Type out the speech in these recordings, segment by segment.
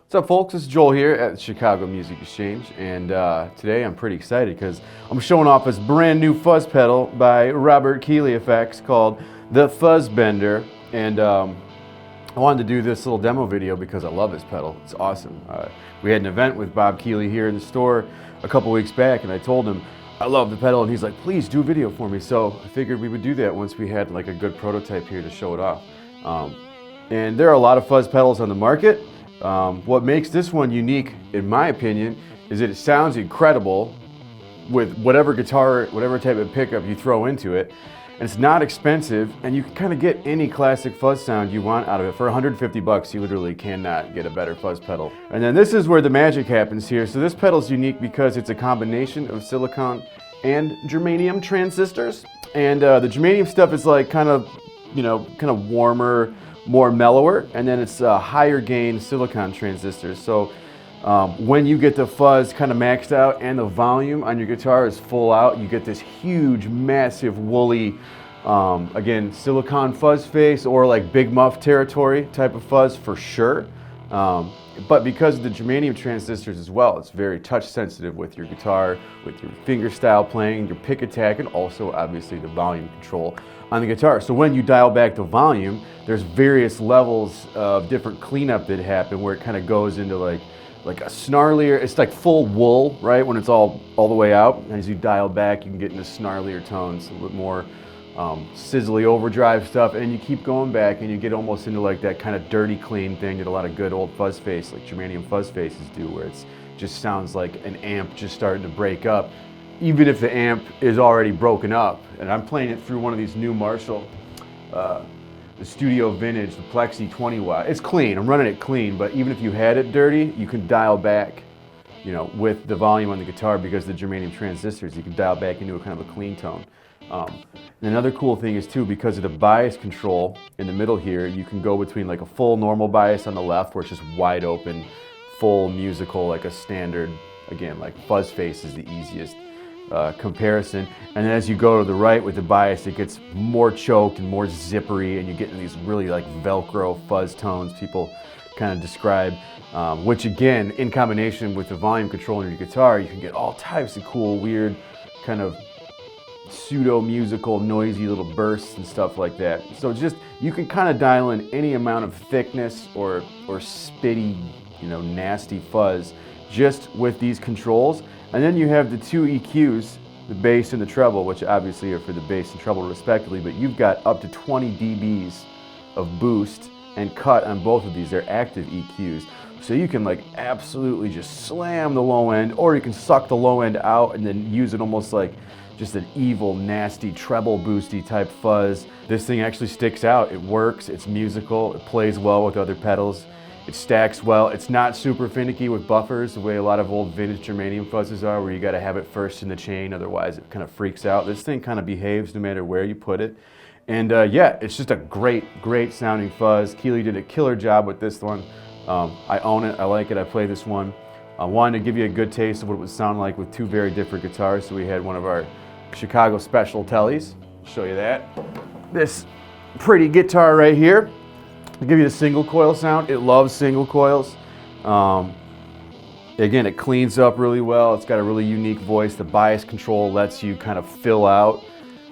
What's up, folks? It's Joel here at the Chicago Music Exchange, and today I'm pretty excited because I'm showing off this brand new fuzz pedal by Robert Keeley Effects called the Fuzz Bender. And I wanted to do this little demo video because I love this pedal. It's awesome. We had an event with Bob Keeley here in the store a couple weeks back, and I told him I love the pedal, and he's like, please do a video for me. So I figured we would do that once we had like a good prototype here to show it off. And there are a lot of fuzz pedals on the market. What makes this one unique, in my opinion, is that it sounds incredible with whatever guitar, whatever type of pickup you throw into it. And it's not expensive, and you can kind of get any classic fuzz sound you want out of it. For 150 bucks, you literally cannot get a better fuzz pedal. And then this is where the magic happens here. So this pedal is unique because it's a combination of silicon and germanium transistors. And the germanium stuff is like kind of warmer, more mellower, and then it's higher gain silicon transistors. So when you get the fuzz kind of maxed out and the volume on your guitar is full out, you get this huge, massive, woolly, again, silicon fuzz face or like big muff territory type of fuzz for sure. But because of the germanium transistors as well, it's very touch sensitive with your guitar, with your finger style playing, your pick attack, and also obviously the volume control on the guitar. So when you dial back the volume, there's various levels of different cleanup that happen where it kind of goes into like a snarlier, it's like full wool, right? When it's all the way out. And as you dial back, you can get into snarlier tones, a little bit more sizzly overdrive stuff, and you keep going back and you get almost into like that kind of dirty clean thing that a lot of good old fuzz face, like germanium fuzz faces do, where it's just sounds like an amp just starting to break up, even if the amp is already broken up. And I'm playing it through one of these new Marshall, the Studio Vintage, the Plexi 20 watt. It's clean, I'm running it clean, but even if you had it dirty, you can dial back, with the volume on the guitar because of the germanium transistors, you can dial back into a kind of a clean tone. And another cool thing is too, because of the bias control in the middle here, you can go between like a full normal bias on the left where it's just wide open, full musical, like a standard, again, like fuzz face is the easiest comparison. And then as you go to the right with the bias, it gets more choked and more zippery, and you get into these really like Velcro fuzz tones people kind of describe, which again, in combination with the volume control in your guitar, you can get all types of cool, weird, kind of pseudo-musical, noisy little bursts and stuff like that. So just, you can kind of dial in any amount of thickness or spitty, nasty fuzz just with these controls. And then you have the two EQs, the bass and the treble, which obviously are for the bass and treble respectively, but you've got up to 20 dBs of boost and cut on both of these. They're active EQs. So you can like absolutely just slam the low end, or you can suck the low end out and then use it almost like just an evil, nasty, treble boosty type fuzz. This thing actually sticks out. It works, it's musical, it plays well with other pedals, it stacks well. It's not super finicky with buffers the way a lot of old vintage germanium fuzzes are, where you gotta have it first in the chain, otherwise it kind of freaks out. This thing kind of behaves no matter where you put it. And yeah, it's just a great sounding fuzz. Keeley did a killer job with this one. I own it, I like it, I play this one. I wanted to give you a good taste of what it would sound like with two very different guitars, so we had one of our Chicago special tellies. I'll show you that. This pretty guitar right here. I'll give you the single coil sound. It loves single coils. Again, it cleans up really well. It's got a really unique voice. The bias control lets you kind of fill out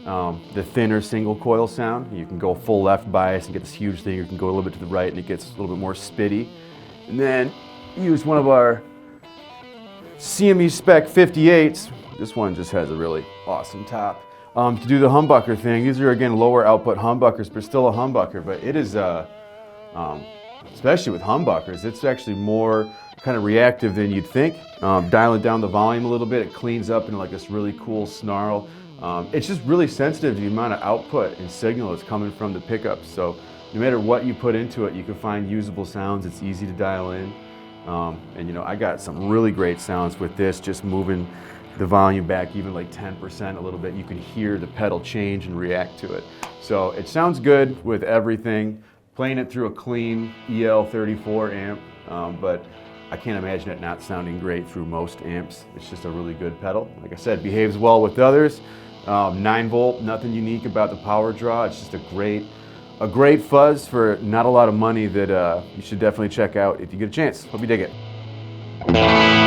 the thinner single coil sound. You can go full left bias and get this huge thing. You can go a little bit to the right and it gets a little bit more spitty. And then use one of our CME spec 58s. This one just has a really awesome top. To do the humbucker thing, these are again lower output humbuckers, but still a humbucker. But it is, especially with humbuckers, it's actually more kind of reactive than you'd think. Dialing down the volume a little bit, it cleans up into like this really cool snarl. It's just really sensitive to the amount of output and signal that's coming from the pickups. So no matter what you put into it, you can find usable sounds. It's easy to dial in. And I got some really great sounds with this, just moving the volume back even like 10% a little bit. You can hear the pedal change and react to it. So it sounds good with everything. Playing it through a clean EL34 amp, but I can't imagine it not sounding great through most amps. It's just a really good pedal. Like I said, behaves well with others. 9 volt, nothing unique about the power draw. It's just a great a great fuzz for not a lot of money that you should definitely check out if you get a chance. Hope you dig it.